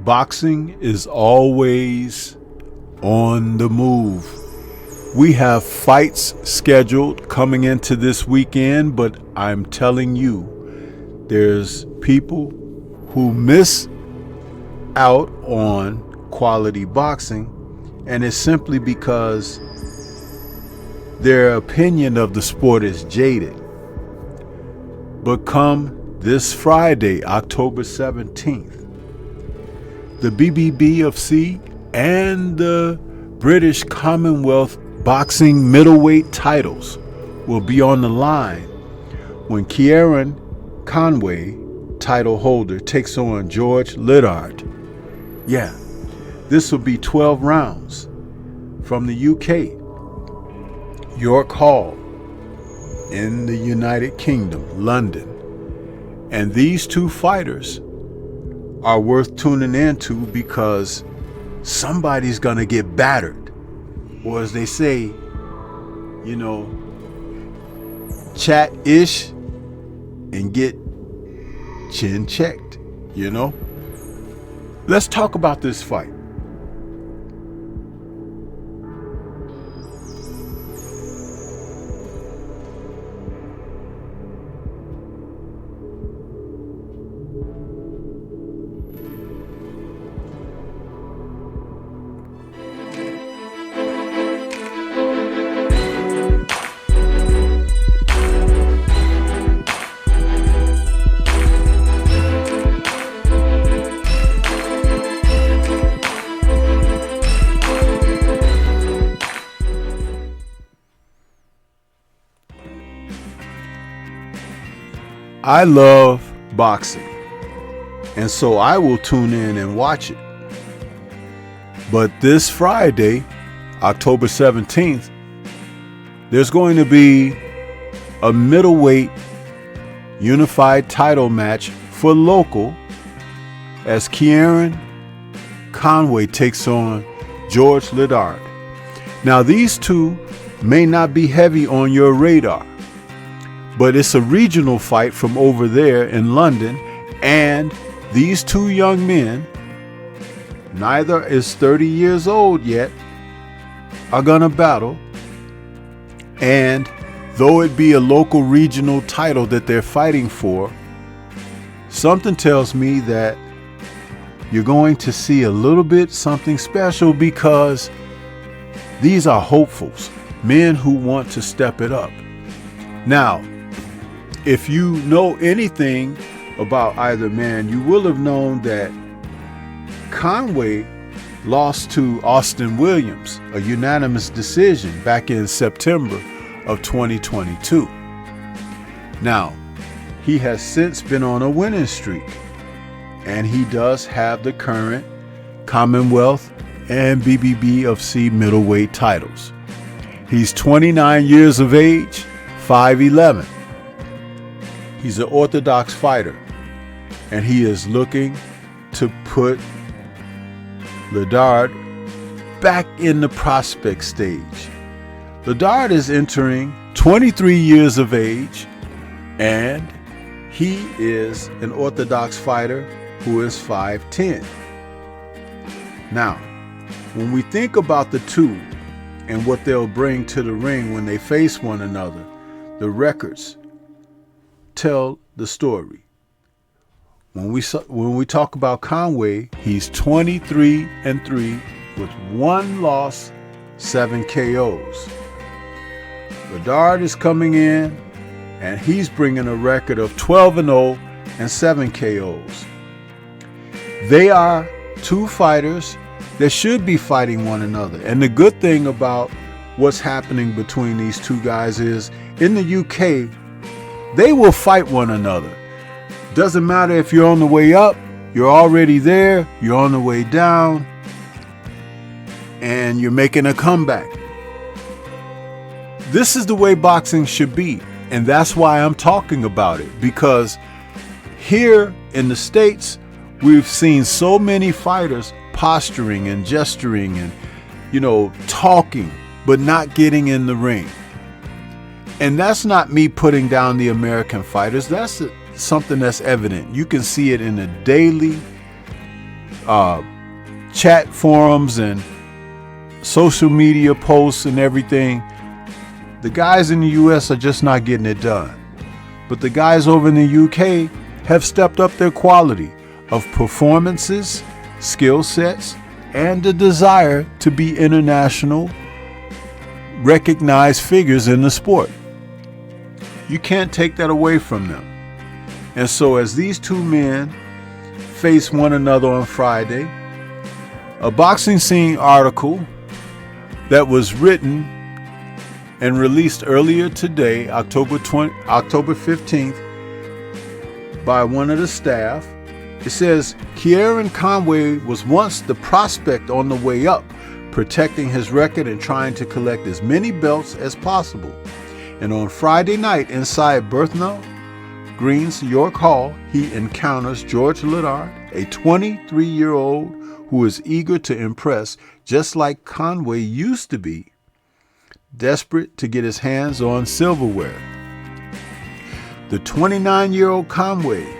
Boxing is always on the move. We have fights scheduled coming into this weekend, but I'm telling you, there's people who miss out on quality boxing, and it's simply because their opinion of the sport is jaded. But come this Friday, October 17th, the BBBofC and the British Commonwealth boxing middleweight titles will be on the line when Conway, title holder, takes on George LIDDARD. Yeah, this will be 12 rounds from the UK, York Hall in the United Kingdom, London. And these two fighters are worth tuning into because somebody's gonna get battered, or as they say, chat-ish and get chin checked. Let's talk about this fight. I love boxing, and so I will tune in and watch it. But this Friday, October 17th, there's going to be a middleweight unified title match for local as Conway takes on George LIDDARD. Now, these two may not be heavy on your radar, but it's a regional fight from over there in London, and these two young men, neither is 30 years old yet, are gonna battle. And though it be a local regional title that they're fighting for, something tells me that you're going to see a little bit something special, because these are hopefuls, men who want to step it up. Now, if you know anything about either man, you will have known that Conway lost to Austin Williams, a unanimous decision, back in September of 2022. Now, he has since been on a winning streak, and he does have the current Commonwealth and BBBofC middleweight titles. He's 29 years of age, 5'11". He's an orthodox fighter, and he is looking to put LIDDARD back in the prospect stage. LIDDARD is entering 23 years of age, and he is an orthodox fighter who is 5'10". Now, when we think about the two and what they'll bring to the ring when they face one another, the records tell the story. When we talk about Conway, he's 23-3 with 1 loss, 7 KOs. LIDDARD is coming in, and he's bringing a record of 12-0 and 7 KOs. They are two fighters that should be fighting one another. And the good thing about what's happening between these two guys is, in the UK, they will fight one another. Doesn't matter if you're on the way up, you're already there, you're on the way down, and you're making a comeback. This is the way boxing should be, and that's why I'm talking about it, because here in the States, we've seen so many fighters posturing and gesturing and, talking, but not getting in the ring. And that's not me putting down the American fighters. That's something that's evident. You can see it in the daily chat forums and social media posts and everything, the guys in the US are just not getting it done. But the guys over in the UK have stepped up their quality of performances, skill sets, and the desire to be international recognized figures in the sport. You can't take that away from them. And so as these two men face one another on Friday, a Boxing Scene article that was written and released earlier today, October 15th, by one of the staff. It says, Kieran Conway was once the prospect on the way up, protecting his record and trying to collect as many belts as possible. And on Friday night inside Bethnal Green's York Hall, he encounters George LIDDARD, a 23-year-old who is eager to impress, just like Conway used to be, desperate to get his hands on silverware. The 29-year-old Conway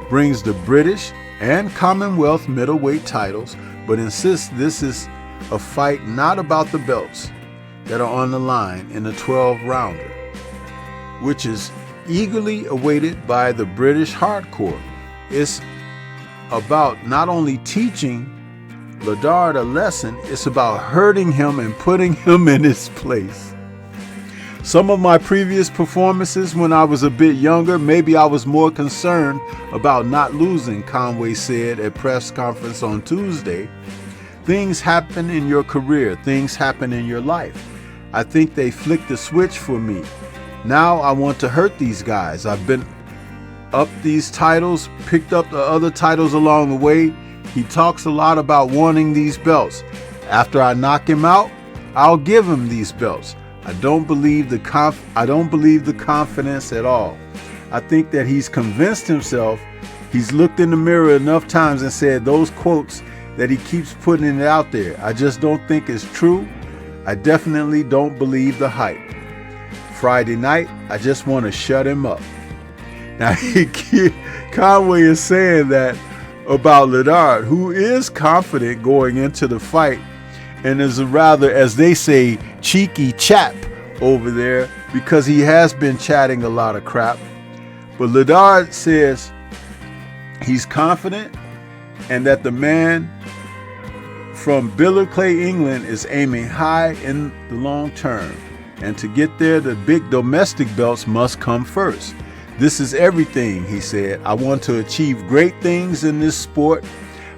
brings the British and Commonwealth middleweight titles, but insists this is a fight not about the belts that are on the line in a 12-rounder, which is eagerly awaited by the British hardcore. It's about not only teaching LIDDARD a lesson, it's about hurting him and putting him in his place. Some of my previous performances when I was a bit younger, maybe I was more concerned about not losing, Conway said at press conference on Tuesday. Things happen in your career, things happen in your life. I think they flicked the switch for me. Now I want to hurt these guys. I've been up these titles, picked up the other titles along the way. He talks a lot about wanting these belts. After I knock him out, I'll give him these belts. I don't believe the confidence at all. I think that he's convinced himself. He's looked in the mirror enough times and said those quotes that he keeps putting it out there. I just don't think it's true. I definitely don't believe the hype. Friday night, I just want to shut him up. Now, Conway is saying that about LIDDARD, who is confident going into the fight and is a rather, as they say, cheeky chap over there because he has been chatting a lot of crap. But LIDDARD says he's confident and that the man from Billericay, England is aiming high in the long term. And to get there, the big domestic belts must come first. This is everything, he said. I want to achieve great things in this sport.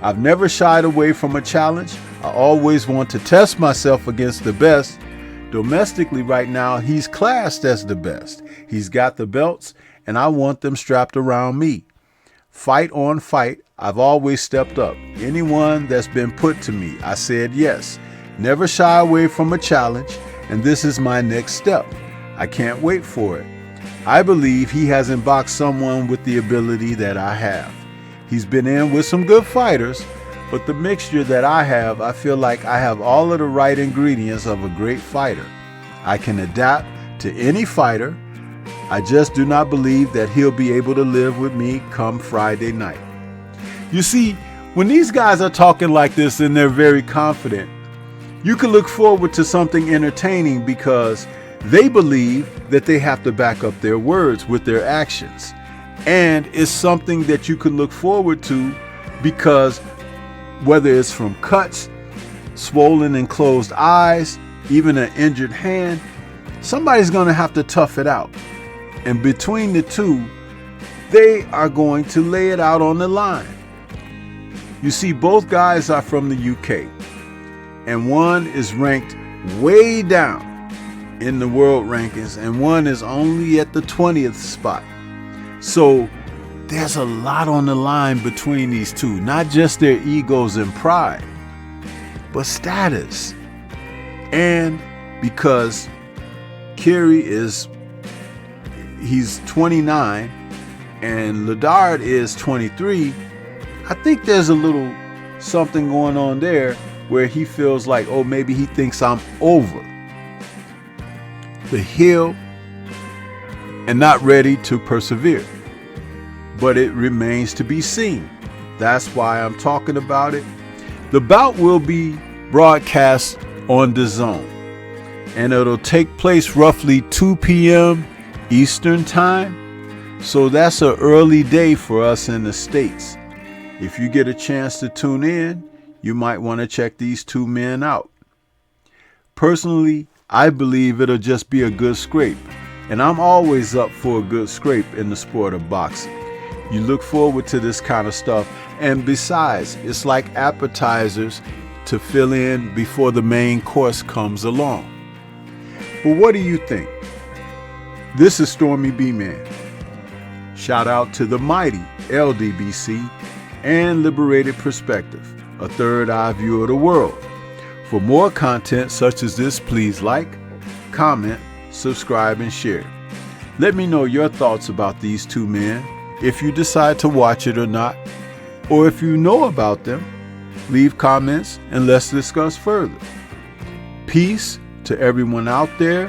I've never shied away from a challenge. I always want to test myself against the best. Domestically right now, he's classed as the best. He's got the belts, and I want them strapped around me. Fight on fight, I've always stepped up. Anyone that's been put to me, I said yes. Never shy away from a challenge, and this is my next step. I can't wait for it. I believe he hasn't boxed someone with the ability that I have. He's been in with some good fighters, but the mixture that I have, I feel like I have all of the right ingredients of a great fighter. I can adapt to any fighter. I just do not believe that he'll be able to live with me come Friday night. You see, when these guys are talking like this and they're very confident, you can look forward to something entertaining because they believe that they have to back up their words with their actions. And it's something that you can look forward to because whether it's from cuts, swollen and closed eyes, even an injured hand, somebody's going to have to tough it out. And between the two, they are going to lay it out on the line. You see, both guys are from the UK, and one is ranked way down in the world rankings, and one is only at the 20th spot. So there's a lot on the line between these two, not just their egos and pride, but status. And because he's 29 and LIDDARD is 23, I think there's a little something going on there where he feels like, oh, maybe he thinks I'm over the hill and not ready to persevere. But it remains to be seen. That's why I'm talking about it. The bout will be broadcast on DAZN, and it'll take place roughly 2 p.m. Eastern Time. So that's an early day for us in the States. If you get a chance to tune in, you might want to check these two men out. Personally, I believe it'll just be a good scrape, and I'm always up for a good scrape in the sport of boxing. You look forward to this kind of stuff, and besides, it's like appetizers to fill in before the main course comes along. But what do you think? This is Stormy B-Man. Shout out to the mighty LDBC and Liberated Perspective, a third eye view of the world. For more content such as this, please like, comment, subscribe, and share. Let me know your thoughts about these two men, if you decide to watch it or not, or if you know about them, leave comments and let's discuss further. Peace to everyone out there,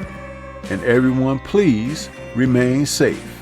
and everyone please remain safe.